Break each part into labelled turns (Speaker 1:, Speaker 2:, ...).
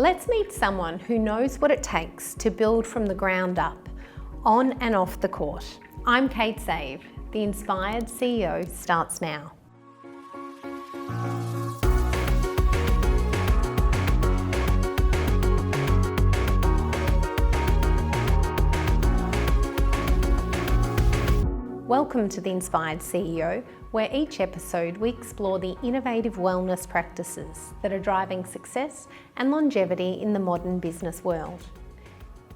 Speaker 1: Let's meet someone who knows what it takes to build from the ground up, on and off the court. I'm Kate Save. The Inspired CEO starts now. Welcome to The Inspired CEO, where each episode we explore the innovative wellness practices that are driving success and longevity in the modern business world.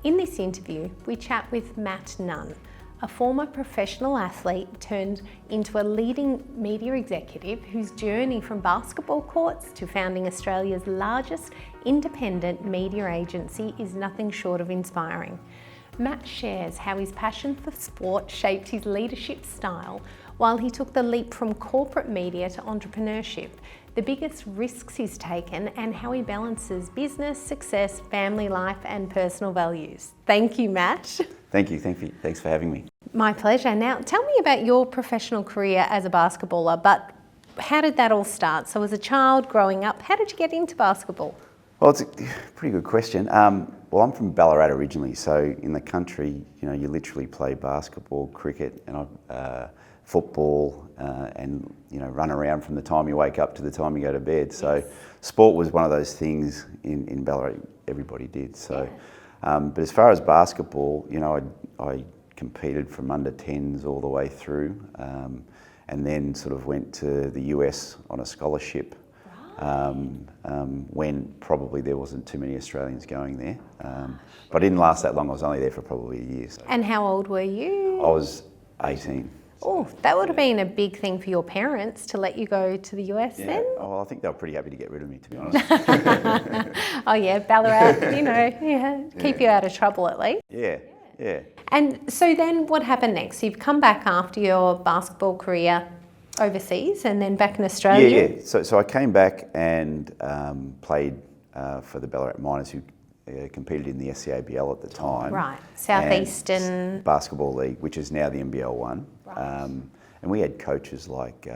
Speaker 1: In this interview, we chat with Matt Nunn, a former professional athlete turned into a leading media executive whose journey from basketball courts to founding Australia's largest independent media agency is nothing short of inspiring. Matt shares how his passion for sport shaped his leadership style while he took the leap from corporate media to entrepreneurship, the biggest risks he's taken, and how he balances business, success, family life, and personal values. Thank you, Matt.
Speaker 2: Thank you. Thanks for having me.
Speaker 1: My pleasure. Now, tell me about your professional career as a basketballer, but how did that all start? So as a child growing up, how did you get into basketball?
Speaker 2: Well, it's a pretty good question. Well, I'm from Ballarat originally, so in the country, you literally play basketball, cricket, and football, and run around from the time you wake up to the time you go to bed. So, sport was one of those things in Ballarat everybody did. So, but as far as basketball, I competed from under 10s all the way through, and then sort of went to the US on a scholarship. When probably there wasn't too many Australians going there. But I didn't last that long. I was only there for probably a year. So.
Speaker 1: And how old were you?
Speaker 2: I was 18.
Speaker 1: Oh, that would have been a big thing for your parents to let you go to the US then?
Speaker 2: Oh, I think they were pretty happy to get rid of me, to be honest.
Speaker 1: Oh yeah, Ballarat, keep you out of trouble at least.
Speaker 2: Yeah.
Speaker 1: And so then what happened next? You've come back after your basketball career overseas and then back in Australia?
Speaker 2: Yeah. So I came back and played for the Ballarat Miners, who competed in the SCABL at the time.
Speaker 1: Right, Southeastern
Speaker 2: Basketball League, which is now the NBL one.
Speaker 1: Right.
Speaker 2: And we had coaches like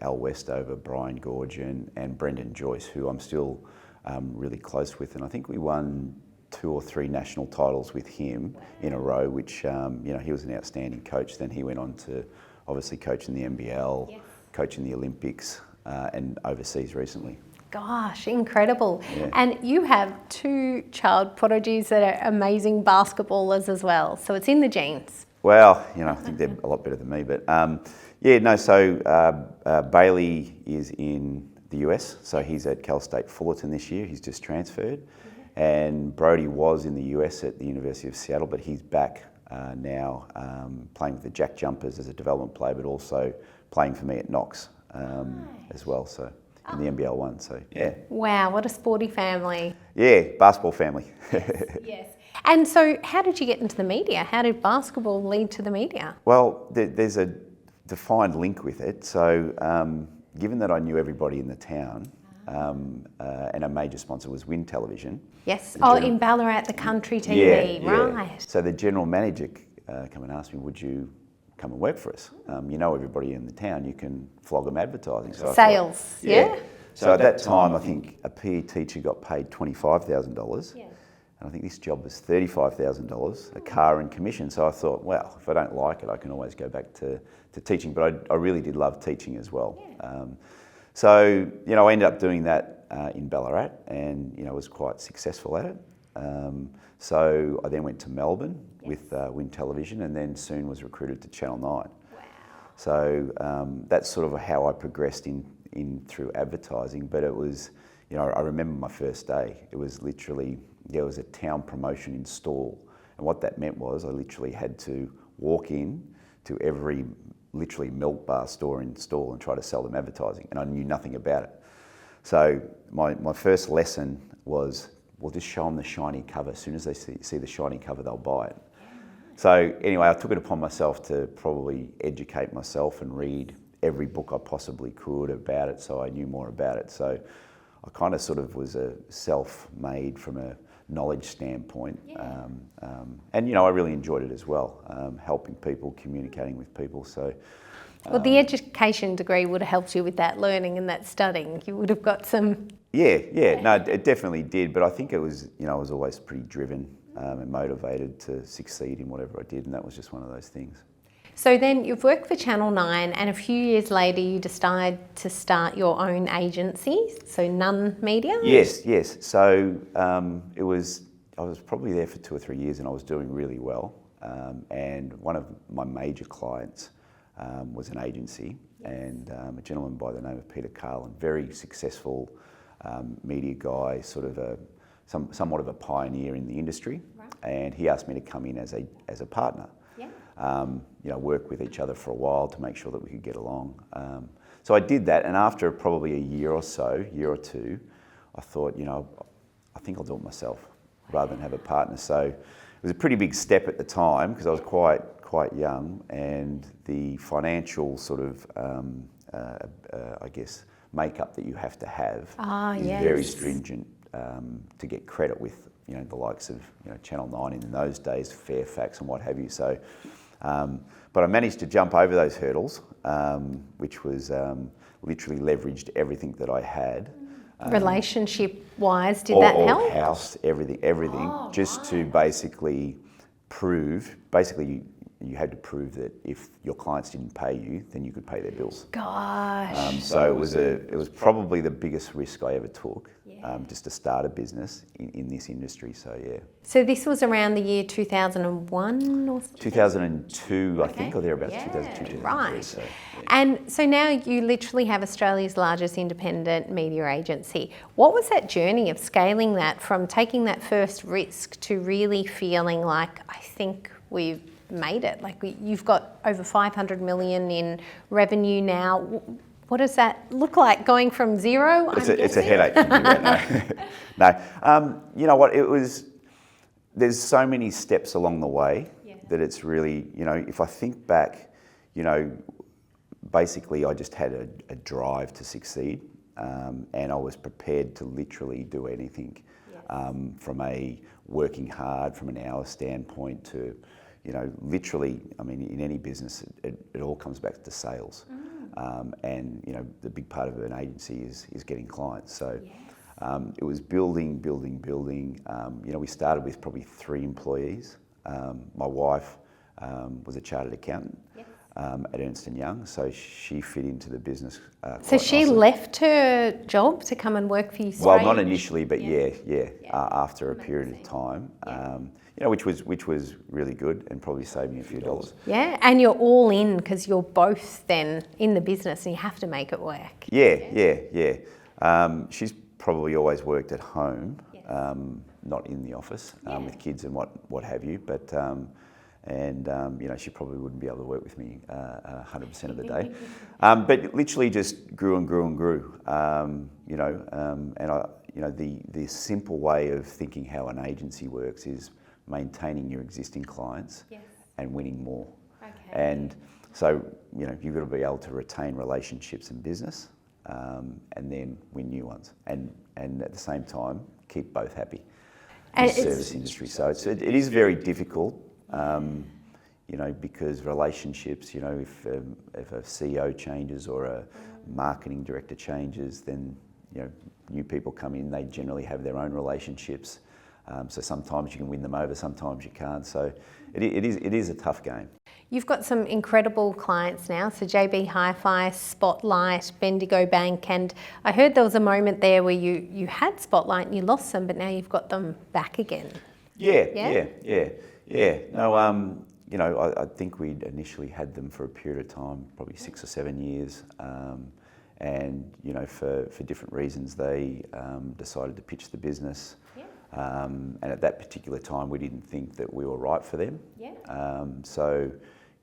Speaker 2: Al Westover, Brian Gorgian, and Brendan Joyce, who I'm still really close with. And I think we won 2 or 3 national titles with him in a row, which he was an outstanding coach. Then he went on to obviously coaching the NBL, coaching the Olympics, and overseas recently.
Speaker 1: Gosh, incredible.
Speaker 2: Yeah.
Speaker 1: And you have 2 child prodigies that are amazing basketballers as well. So it's in the genes.
Speaker 2: Well, I think they're a lot better than me. But Bailey is in the US. So he's at Cal State Fullerton this year. He's just transferred. Mm-hmm. And Brody was in the US at the University of Seattle, but he's back now playing with the Jack Jumpers as a development player, but also playing for me at Knox as well, so in the NBL one, so yeah.
Speaker 1: Wow, what a sporty family.
Speaker 2: Yeah, basketball family.
Speaker 1: Yes. And so how did you get into the media? How did basketball lead to the media?
Speaker 2: Well, there's a defined link with it. So given that I knew everybody in the town, and a major sponsor was Win Television.
Speaker 1: Yes, in Ballarat, the country TV, right.
Speaker 2: Yeah. So the general manager come and asked me, would you come and work for us? Everybody in the town, you can flog them advertising. So
Speaker 1: sales, yeah.
Speaker 2: So at that time, I think a PE teacher got paid $25,000. Yeah. And I think this job was $35,000, a car and commission. So I thought, well, if I don't like it, I can always go back to teaching. But I really did love teaching as well. Yeah. So, I ended up doing that in Ballarat and, was quite successful at it. So I then went to Melbourne with Win Television and then soon was recruited to Channel 9. Wow. So that's sort of how I progressed in through advertising. But it was, I remember my first day. It was literally, there was a town promotion in stall. And what that meant was I literally had to walk in to every literally milk bar store in stall and try to sell them advertising, and I knew nothing about it. So my first lesson was, well, just show them the shiny cover. As soon as they see the shiny cover, they'll buy it. So anyway, I took it upon myself to probably educate myself and read every book I possibly could about it, so I knew more about it. So I kind of sort of was a self-made from a knowledge standpoint. Yeah. And I really enjoyed it as well, helping people, communicating with people. So
Speaker 1: Well, the education degree would have helped you with that learning and that studying. You would have got some
Speaker 2: Yeah. No, it definitely did. But I think it was, I was always pretty driven and motivated to succeed in whatever I did, and that was just one of those things.
Speaker 1: So then you've worked for Channel 9, and a few years later you decide to start your own agency, so Nunn Media?
Speaker 2: Yes. So I was probably there for 2 or 3 years, and I was doing really well. And one of my major clients was an agency, and a gentleman by the name of Peter Carlin, very successful media guy, sort of somewhat of a pioneer in the industry. Right. And he asked me to come in as a partner. Yeah. Work with each other for a while to make sure that we could get along. So I did that, and after probably a year or two, I thought, I think I'll do it myself rather than have a partner. So it was a pretty big step at the time because I was quite young, and the financial sort of, I guess, makeup that you have to have is very stringent to get credit with, the likes of Channel 9 in those days, Fairfax and what have you. So, but I managed to jump over those hurdles, which was literally leveraged everything that I had.
Speaker 1: Relationship-wise, did that help?
Speaker 2: House, everything, just to basically prove, you had to prove that if your clients didn't pay you, then you could pay their bills.
Speaker 1: Gosh.
Speaker 2: So it was probably the biggest risk I ever took, just to start a business in this industry. So yeah.
Speaker 1: So this was around the year 2001 or something?
Speaker 2: 2002, I think, or thereabouts. 2002, 2003.
Speaker 1: Right.
Speaker 2: So, yeah.
Speaker 1: And so now you literally have Australia's largest independent media agency. What was that journey of scaling that from taking that first risk to really feeling like, I think we've made it? Like you've got over 500 million in revenue now. What does that look like going from zero?
Speaker 2: It's a headache. No. You know what? There's so many steps along the way that it's really, if I think back, basically I just had a drive to succeed, and I was prepared to literally do anything, from a working hard from an hour standpoint to, literally, I mean, in any business, it all comes back to sales. And, the big part of an agency is getting clients. So it was building. We started with probably 3 employees. My wife was a chartered accountant at Ernst & Young, so she fit into the business
Speaker 1: So she
Speaker 2: nicely.
Speaker 1: left her job to come and work for you straight?
Speaker 2: Well, not initially, but after a period of time. Which was really good and probably saved me a few dollars. Yeah,
Speaker 1: and you're all in because you're both then in the business and you have to make it work.
Speaker 2: Yeah. She's probably always worked at home, not in the office with kids and what have you. But she probably wouldn't be able to work with me 100% of the day. But literally just grew and grew. The simple way of thinking how an agency works is maintaining your existing clients and winning more. Okay. And so, you've got to be able to retain relationships in business, and then win new ones. And at the same time, keep both happy in the service industry. So it is very difficult, because relationships, if a CEO changes or a marketing director changes, then, new people come in, they generally have their own relationships. So sometimes you can win them over, sometimes you can't. So it is a tough game.
Speaker 1: You've got some incredible clients now, so JB Hi-Fi, Spotlight, Bendigo Bank, and I heard there was a moment there where you had Spotlight and you lost them, but now you've got them back again.
Speaker 2: Yeah. No, I think we'd initially had them for a period of time, probably 6 or 7 years. And, for different reasons, they decided to pitch the business. And at that particular time, we didn't think that we were right for them. So,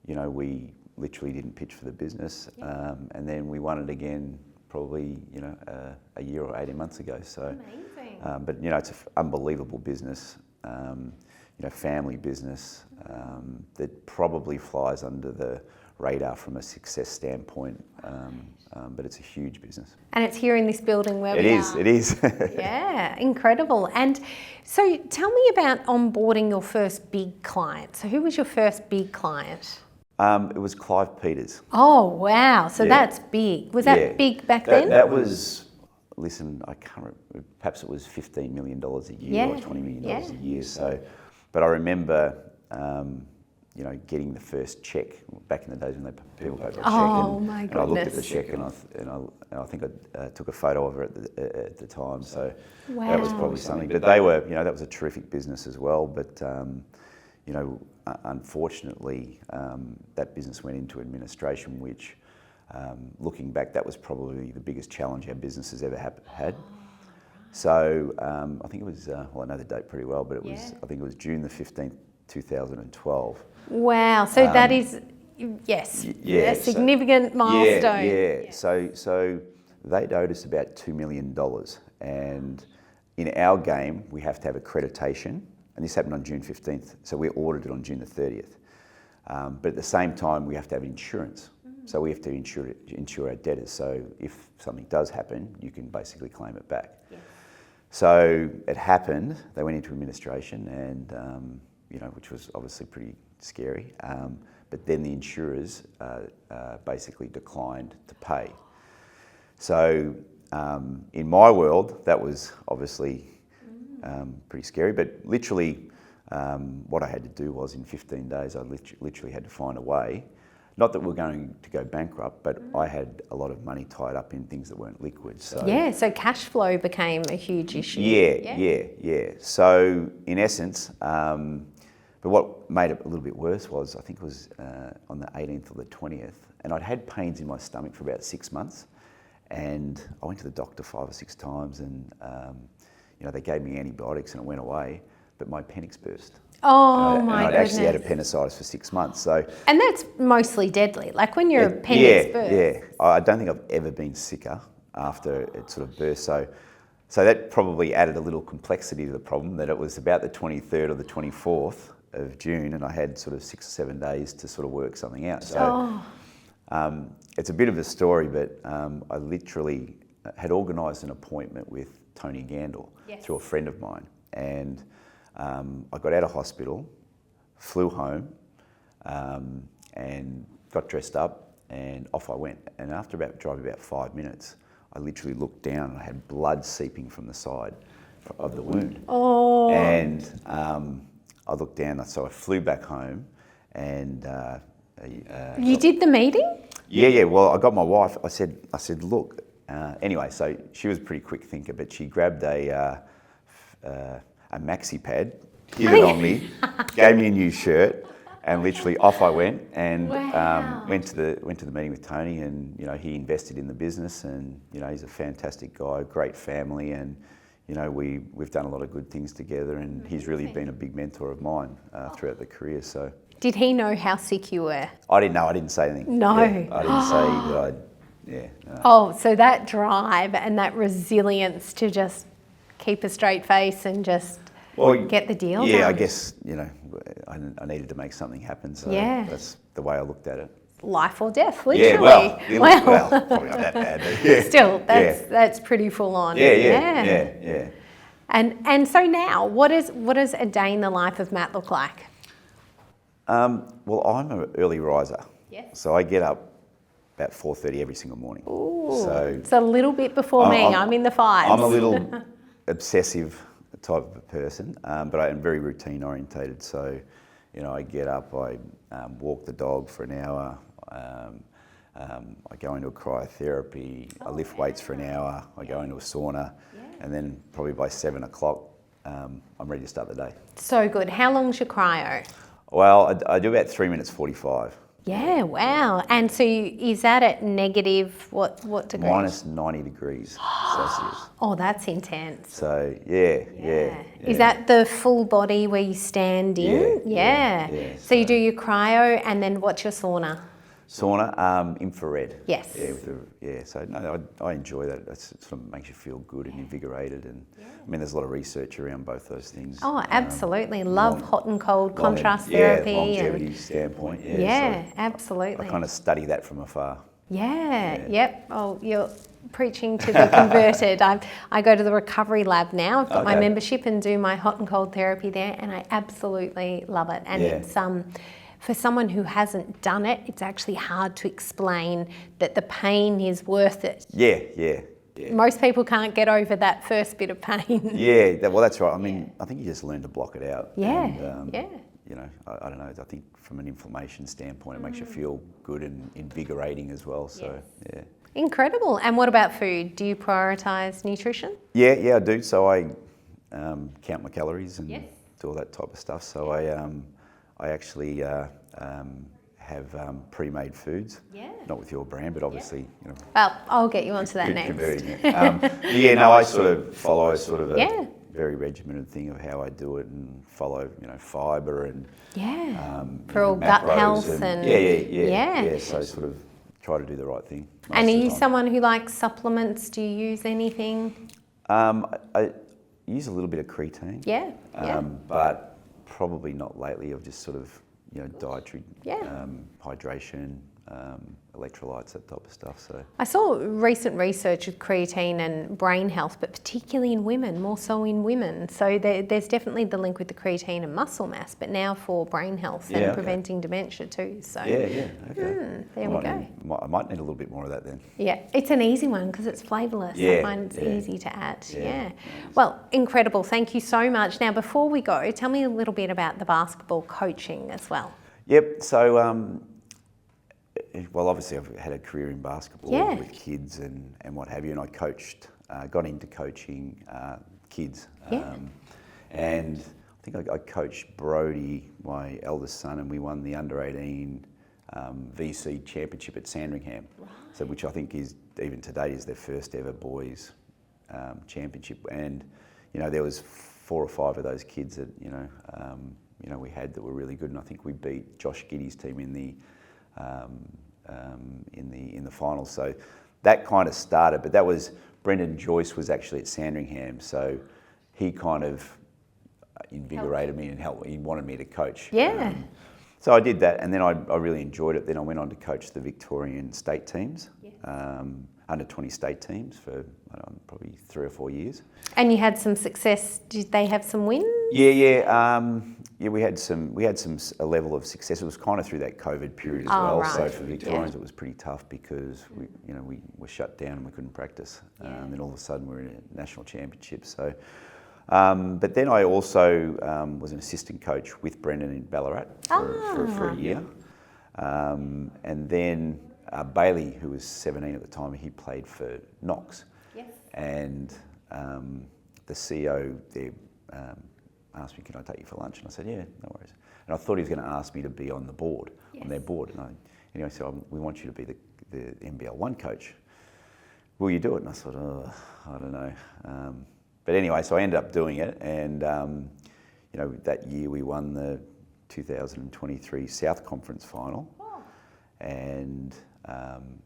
Speaker 2: we literally didn't pitch for the business. And then we won it again probably, a year or 18 months ago. So, amazing. But, it's an unbelievable business, family business that probably flies under the radar from a success standpoint, but it's a huge business.
Speaker 1: And it's here in this building where we are.
Speaker 2: It is.
Speaker 1: Yeah, incredible. And so tell me about onboarding your first big client. So who was your first big client?
Speaker 2: It was Clive Peters.
Speaker 1: Oh, wow. So that's big. Was that big back then?
Speaker 2: That was, listen, I can't remember, perhaps it was $15 million a year or $20 million a year. So, but I remember, you know, getting the first check back in the days when people paid a check. And I looked at the check and I think I took a photo of it at the time. So that was probably something. But they were, you know, that was a terrific business as well. But you know, unfortunately, that business went into administration, which, looking back, that was probably the biggest challenge our business has ever had. So I think it was, well, I know the date pretty well, but it was, I think it was June the 15th, 2012.
Speaker 1: Wow, so that is, a significant milestone.
Speaker 2: So they'd owed us about $2 million. And in our game, we have to have accreditation. And this happened on June 15th, so we're audited on June the 30th. But at the same time, we have to have insurance. So we have to insure our debtors. So if something does happen, you can basically claim it back. Yes. So it happened. They went into administration, and you know, which was obviously pretty scary. But then the insurers basically declined to pay. So in my world, that was obviously pretty scary. But literally, what I had to do was, in 15 days, I literally had to find a way. Not that we're going to go bankrupt, but I had a lot of money tied up in things that weren't liquid. So
Speaker 1: so cash flow became a huge issue.
Speaker 2: Yeah. So in essence, but what made it a little bit worse was, I think it was on the 18th or the 20th, and I'd had pains in my stomach for about 6 months, and I went to the doctor 5 or 6 times, and you know, they gave me antibiotics and it went away, but my appendix burst.
Speaker 1: Oh my goodness.
Speaker 2: I'd actually had appendicitis for 6 months. So,
Speaker 1: and that's mostly deadly. Like when your appendix bursts.
Speaker 2: Yeah. I don't think I've ever been sicker after it sort of burst. So that probably added a little complexity to the problem, that it was about the 23rd or the 24th of June, and I had sort of 6 or 7 days to sort of work something out. So it's a bit of a story, but I literally had organised an appointment with Tony Gandel through a friend of mine, and I got out of hospital, flew home, and got dressed up, and off I went. And after driving about 5 minutes, I literally looked down and I had blood seeping from the side of the wound.
Speaker 1: Oh.
Speaker 2: And I looked down, so I flew back home, and
Speaker 1: you did the meeting?
Speaker 2: Yeah. Well, I got my wife. I said, look. Anyway, so she was a pretty quick thinker, but she grabbed a maxi pad, hid it on me, gave me a new shirt, and literally off I went, and went to the meeting with Tony, and you know, he invested in the business, and you know, he's a fantastic guy, great family, and you know, we've done a lot of good things together, and he's really been a big mentor of mine throughout the career. So
Speaker 1: did he know how sick you were?
Speaker 2: I didn't know. I didn't say anything.
Speaker 1: No,
Speaker 2: I didn't say that I'd. Yeah. No.
Speaker 1: Oh, so that drive and that resilience to just keep a straight face and just get the deal done.
Speaker 2: I guess, you know, I needed to make something happen, so that's the way I looked at it.
Speaker 1: Life or death, literally.
Speaker 2: Well, probably not that bad. But
Speaker 1: still, that's pretty full on.
Speaker 2: Yeah.
Speaker 1: And so now, what does a day in the life of Matt look like?
Speaker 2: Well, I'm an early riser.
Speaker 1: Yes.
Speaker 2: So I get up about 4:30 every single morning.
Speaker 1: Ooh,
Speaker 2: so
Speaker 1: it's a little bit before me. I'm in the 5s.
Speaker 2: I'm a little obsessive type of a person, but I am very routine orientated. So, you know, I get up, I walk the dog for an hour, I go into a cryotherapy, I lift weights for an hour, I go into a sauna, and then probably by 7 o'clock, I'm ready to start the day. So
Speaker 1: good. How long's your cryo?
Speaker 2: Well, I do about 3 minutes 45.
Speaker 1: Yeah, wow. And so is that at negative, what degrees?
Speaker 2: Minus 90 degrees Celsius.
Speaker 1: Oh, that's intense.
Speaker 2: So, yeah.
Speaker 1: Is that the full body where you stand in? Yeah. So you do your cryo, and then what's your sauna?
Speaker 2: Sauna, infrared.
Speaker 1: Yes.
Speaker 2: So no, I enjoy that. It sort of makes you feel good and invigorated, and I mean, there's a lot of research around both those things.
Speaker 1: Oh, absolutely. Love hot and cold contrast therapy.
Speaker 2: Longevity standpoint.
Speaker 1: So absolutely.
Speaker 2: I kind of study that from afar.
Speaker 1: Yep. Oh, you're preaching to the converted. I go to the recovery lab now. I've got my membership and do my hot and cold therapy there, and I absolutely love it. And it's for someone who hasn't done it, it's actually hard to explain that the pain is worth it.
Speaker 2: Yeah.
Speaker 1: most people can't get over that first bit of pain.
Speaker 2: Yeah, well, that's right. I mean, I think you just learn to block it out.
Speaker 1: Yeah,
Speaker 2: and, you know, I don't know, I think from an inflammation standpoint, it makes you feel good and invigorating as well. So, yeah.
Speaker 1: Incredible. And what about food? Do you prioritise nutrition?
Speaker 2: Yeah, I do. So I count my calories and do all that type of stuff. So I actually have pre-made foods. Yeah. Not with your brand, but obviously, you know.
Speaker 1: Well, I'll get you onto that next.
Speaker 2: I sort of follow a very regimented thing of how I do it and follow, you know, fibre and
Speaker 1: for all gut health and
Speaker 2: So sort of try to do the right thing.
Speaker 1: And are you someone who likes supplements? Do you use anything?
Speaker 2: I use a little bit of creatine. But probably not lately. I've just sort of, you know, dietary, hydration, electrolytes, that type of stuff. So
Speaker 1: I saw recent research with creatine and brain health, but particularly in women, more so in women. So there's definitely the link with the creatine and muscle mass, but now for brain health and preventing dementia too. So
Speaker 2: okay.
Speaker 1: There we go.
Speaker 2: I might need a little bit more of that then.
Speaker 1: Yeah, it's an easy one because it's flavourless. I find it's easy to add. Well, incredible. Thank you so much. Now, before we go, tell me a little bit about the basketball coaching as well.
Speaker 2: Yep. So, well, obviously I've had a career in basketball with kids and what have you, and I coached, got into coaching kids. And I think I coached Brody, my eldest son, and we won the under-18 VC championship at Sandringham, so which I think is, even today, is their first ever boys championship. And, you know, there was 4 or 5 of those kids that, you know, we had that were really good, and I think we beat Josh Giddy's team in the finals. So that kind of started, but that was, Brendan Joyce was actually at Sandringham, so he kind of invigorated me and helped. He wanted me to coach. So I did that, and then I really enjoyed it. Then I went on to coach the Victorian state teams, under 20 state teams for probably 3 or 4 years.
Speaker 1: And you had some success. Did they have some wins?
Speaker 2: We had a level of success. It was kind of through that COVID period as well. Right. So for Victorians, it was pretty tough because we were shut down and we couldn't practice. And then all of a sudden we're in a national championship. So, but then I also was an assistant coach with Brendan in Ballarat for a year, and then Bailey, who was 17 at the time, he played for Knox. And the CEO there asked me, "Can I take you for lunch?" And I said, "Yeah, no worries." And I thought he was going to ask me to be on the board, on their board. And anyway, so we want you to be the NBL 1 coach. Will you do it? And I thought, I don't know. But anyway, so I ended up doing it. And, you know, that year we won the 2023 South Conference final. And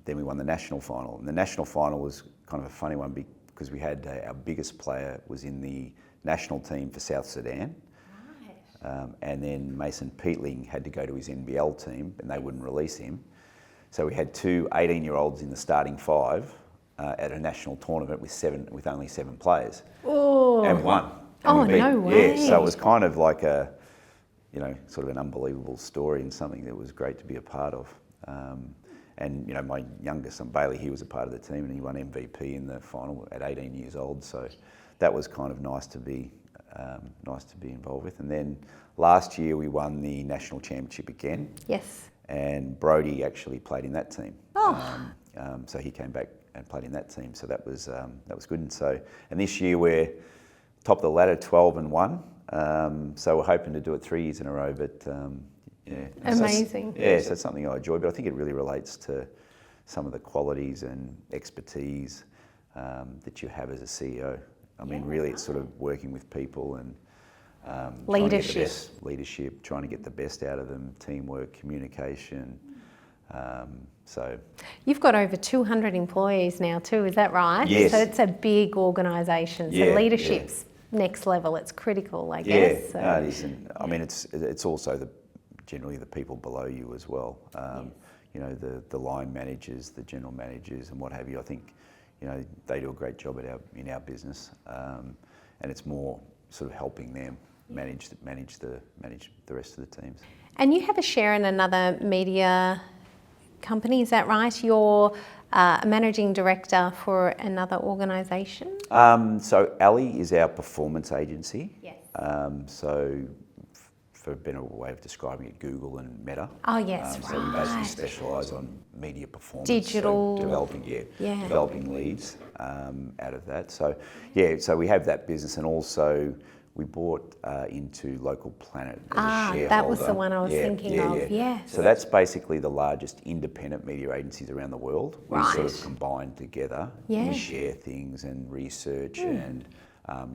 Speaker 2: then we won the national final. And the national final was kind of a funny one because we had our biggest player was in the national team for South Sudan. And then Mason Peatling had to go to his NBL team and they wouldn't release him. So we had 2 18-year-olds in the starting 5 at a national tournament with only 7 players. And we won. And
Speaker 1: no way.
Speaker 2: Yeah, so it was kind of like a, you know, sort of an unbelievable story and something that was great to be a part of. And, you know, my youngest son, Bailey, he was a part of the team and he won MVP in the final at 18 years old. So that was kind of nice to be involved with. And then last year we won the national championship again. And Brody actually played in that team. So he came back and played in that team. So that was good. And this year we're top of the ladder, 12-1. So we're hoping to do it 3 years in a row. But
Speaker 1: amazing.
Speaker 2: So it's something I enjoy. But I think it really relates to some of the qualities and expertise that you have as a CEO. I mean, really, it's sort of working with people and leadership, trying to get the best out of them, teamwork, communication. So
Speaker 1: you've got over 200 employees now too, is that right?
Speaker 2: Yes.
Speaker 1: So it's a big organisation. So leadership's next level. It's critical, I guess.
Speaker 2: No, it is. And, I mean, it's also generally the people below you as well. You know, the line managers, the general managers, and what have you. I think, you know, they do a great job in our business, and it's more sort of helping them manage the rest of the teams.
Speaker 1: And you have a share in another media company, is that right? You're a managing director for another organisation?
Speaker 2: So Ali is our performance agency.
Speaker 1: Yes.
Speaker 2: So for a better way of describing it, Google and Meta.
Speaker 1: Oh yes,
Speaker 2: So we basically specialise on media performance.
Speaker 1: Digital.
Speaker 2: So developing leads out of that. So so we have that business, and also we bought into Local Planet as a shareholder.
Speaker 1: That was the one I was thinking of. Yes.
Speaker 2: So that's basically the largest independent media agencies around the world.
Speaker 1: Right.
Speaker 2: We sort of combine together.
Speaker 1: Yeah.
Speaker 2: We share things and research and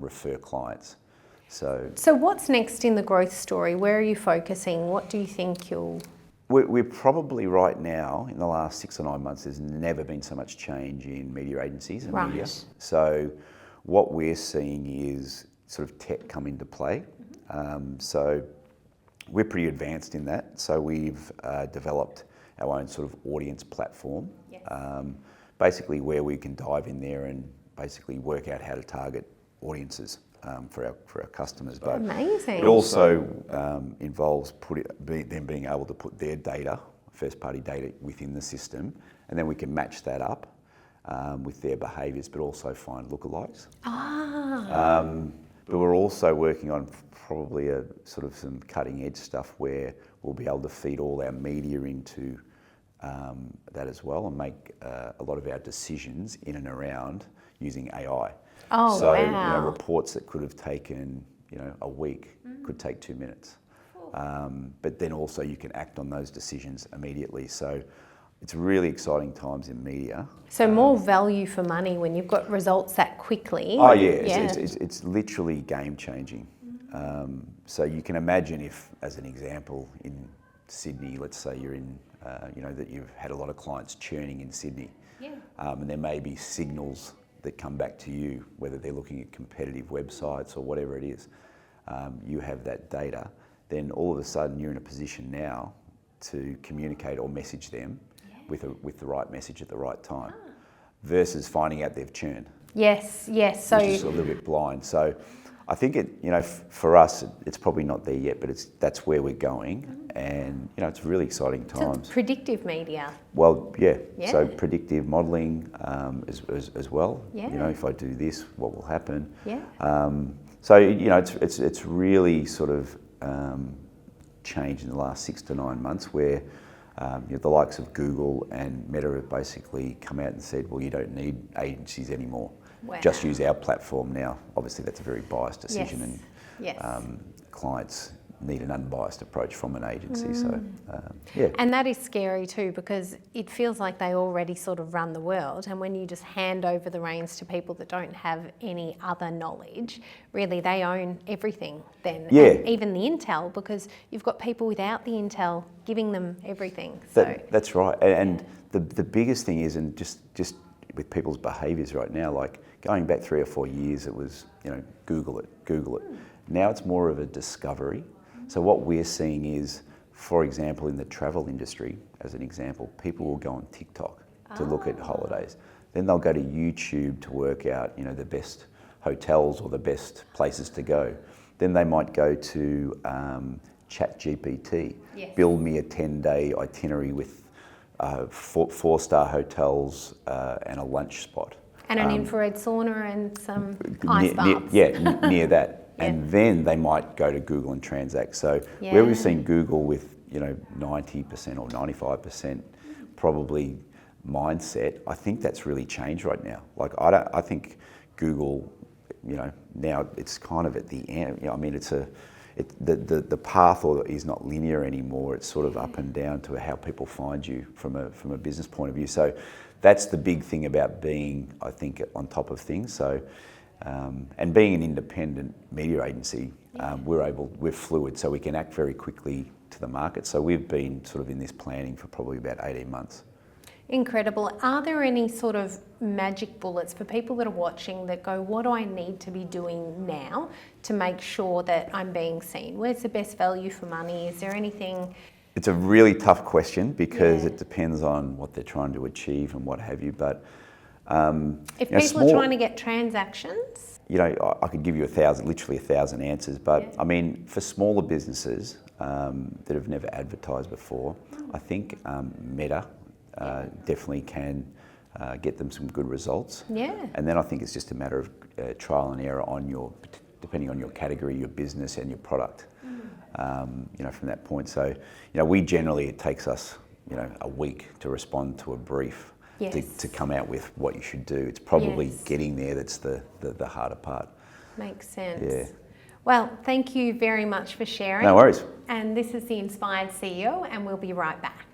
Speaker 2: refer clients. So
Speaker 1: what's next in the growth story? Where are you focusing? What do you think you'll...
Speaker 2: We're probably right now, in the last 6 or 9 months, there's never been so much change in media agencies and media. So what we're seeing is sort of tech come into play. So we're pretty advanced in that. So we've developed our own sort of audience platform, basically where we can dive in there and basically work out how to target audiences for our customers. But
Speaker 1: amazing.
Speaker 2: it also involves them being able to put their data, first-party data, within the system, and then we can match that up with their behaviours, but also find lookalikes. But we're also working on probably a sort of some cutting-edge stuff where we'll be able to feed all our media into that as well, and make a lot of our decisions in and around using AI. So reports that could have taken a week could take 2 minutes. But then also you can act on those decisions immediately. So it's really exciting times in media.
Speaker 1: So more value for money when you've got results that quickly.
Speaker 2: Oh yeah, it's literally game changing. So you can imagine if, as an example, in Sydney, let's say you're in, that you've had a lot of clients churning in Sydney, and there may be signals that come back to you, whether they're looking at competitive websites or whatever it is. You have that data, then all of a sudden you're in a position now to communicate or message them with the right message at the right time, versus finding out they've churned.
Speaker 1: Yes. So
Speaker 2: which is a little bit blind. So I think for us, it's probably not there yet, but that's where we're going, and it's really exciting times.
Speaker 1: So it's predictive media.
Speaker 2: Well, so predictive modelling as well. If I do this, what will happen? So it's really sort of changed in the last 6 to 9 months, where the likes of Google and Meta have basically come out and said, well, you don't need agencies anymore. Just use our platform now. Obviously, that's a very biased decision, and clients need an unbiased approach from an agency. So,
Speaker 1: And that is scary too, because it feels like they already sort of run the world, and when you just hand over the reins to people that don't have any other knowledge, really they own everything then. And even the intel, because you've got people without the intel giving them everything. So
Speaker 2: that's right. And the biggest thing is, and just with people's behaviours right now, like going back 3 or 4 years, it was, Google it. Now it's more of a discovery. So what we're seeing is, for example, in the travel industry, as an example, people will go on TikTok to look at holidays. Then they'll go to YouTube to work out, the best hotels or the best places to go. Then they might go to ChatGPT, build me a 10-day itinerary with 4-star hotels and a lunch spot.
Speaker 1: And an infrared sauna and some ice baths.
Speaker 2: Near that. And then they might go to Google and transact. So where we've seen Google with 90% or 95% probably mindset, I think that's really changed right now. Like I think Google, now it's kind of at the end. I mean, the path is not linear anymore. It's sort of up and down to how people find you from a business point of view. So that's the big thing about being, I think, on top of things. So. And being an independent media agency, we're fluid, so we can act very quickly to the market. So we've been sort of in this planning for probably about 18 months.
Speaker 1: Incredible. Are there any sort of magic bullets for people that are watching that go, what do I need to be doing now to make sure that I'm being seen? Where's the best value for money? Is there anything?
Speaker 2: It's a really tough question, because it depends on what they're trying to achieve and what have you. But
Speaker 1: if people are trying to get transactions,
Speaker 2: I could give you literally 1,000 answers. But I mean, for smaller businesses that have never advertised before, I think Meta definitely can get them some good results.
Speaker 1: Yeah.
Speaker 2: And then I think it's just a matter of trial and error depending on your category, your business and your product, from that point. So, we generally, it takes us, a week to respond to a brief.
Speaker 1: Yes.
Speaker 2: To come out with what you should do. It's probably
Speaker 1: Yes.
Speaker 2: getting there that's the harder part.
Speaker 1: Makes sense.
Speaker 2: Yeah.
Speaker 1: Well, thank you very much for sharing.
Speaker 2: No worries.
Speaker 1: And this is the Inspired CEO, and we'll be right back.